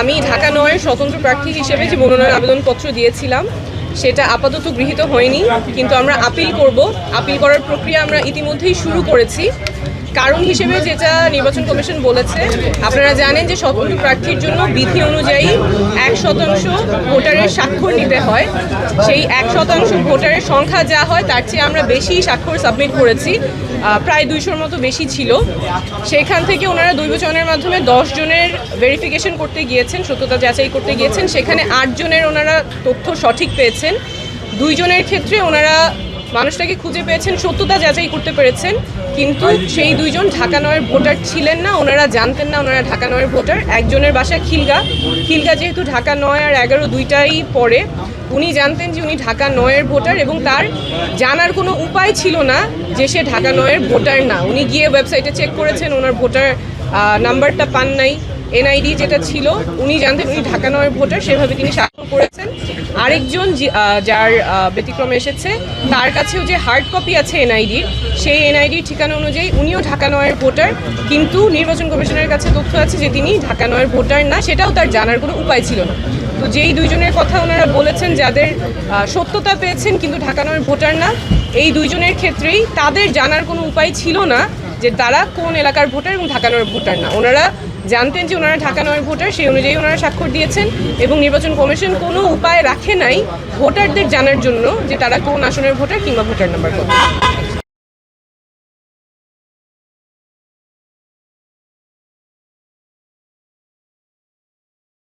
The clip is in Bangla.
আমি ঢাকা ৯-এর স্বতন্ত্র প্রার্থী হিসেবে যে মনোনয়ন আবেদনপত্র দিয়েছিলাম সেটা আপাতত গৃহীত হয়নি, কিন্তু আমরা আপিল করব। আপিল করার প্রক্রিয়া আমরা ইতিমধ্যেই শুরু করেছি। কারণ হিসেবে যেটা নির্বাচন কমিশন বলেছে, আপনারা জানেন যে স্বতন্ত্র প্রার্থীর জন্য বিধি অনুযায়ী 1% ভোটারের স্বাক্ষর নিতে হয়। সেই 1% ভোটারের সংখ্যা যা হয় তার চেয়ে আমরা বেশি স্বাক্ষর সাবমিট করেছি, প্রায় 200-র মতো বেশি ছিল। সেখান থেকে ওনারা দৈবচয়নের মাধ্যমে 10 জনের ভেরিফিকেশন করতে গিয়েছেন, সত্যতা যাচাই করতে গিয়েছেন। সেখানে 8 জনের ওনারা তথ্য সঠিক পেয়েছেন। 2 জনের ক্ষেত্রে ওনারা মানুষটাকে খুঁজে পেয়েছেন, সত্যতা যাচাই করতে পেরেছেন, কিন্তু সেই 2 জন ঢাকা ৯-এর ভোটার ছিলেন না। ওনারা জানতেন না ওনারা ঢাকা ৯-এর ভোটার। একজনের বাসা খিলগা যেহেতু ঢাকা ৯ আর 11 দুইটাই পড়ে, উনি জানতেন যে উনি ঢাকা ৯-এর ভোটার এবং তার জানার কোনো উপায় ছিল না যে সে ঢাকা 9-এর ভোটার না। উনি গিয়ে ওয়েবসাইটে চেক করেছেন, ওনার ভোটার নাম্বারটা পান নাই। এনআইডি যেটা ছিল উনি জানতেন উনি ঢাকা ৯-এর ভোটার, সেভাবে তিনি স্বাক্ষর করেছেন। আরেকজন যার ব্যতিক্রমে এসেছে, তার কাছেও যে হার্ড কপি আছে এনআইডির, সেই এনআইডির ঠিকানা অনুযায়ী উনিও ঢাকা ৯-এর ভোটার, কিন্তু নির্বাচন কমিশনের কাছে তথ্য আছে যে তিনি ঢাকা ৯-এর ভোটার না, সেটাও তার জানার কোনো উপায় ছিল না। তো যেই 2 জনের কথা ওনারা বলেছেন যাদের সত্যতা পেয়েছেন কিন্তু ঢাকা ৯-এর ভোটার না, এই 2 জনের ক্ষেত্রেই তাদের জানার কোনো উপায় ছিল না যে তারা কোন এলাকার ভোটার এবং ঢাকা ৯-এর ভোটার না। ওনারা জানতেন যে ওনারা ঢাকা ৯-এর ভোটার, সেই অনুযায়ী ওনারা স্বাক্ষর দিয়েছেন এবং নির্বাচন কমিশন কোনো উপায় রাখে নাই ভোটারদের জানার জন্য যে তারা কোন আসনের ভোটার কিংবা ভোটার নাম্বার কত।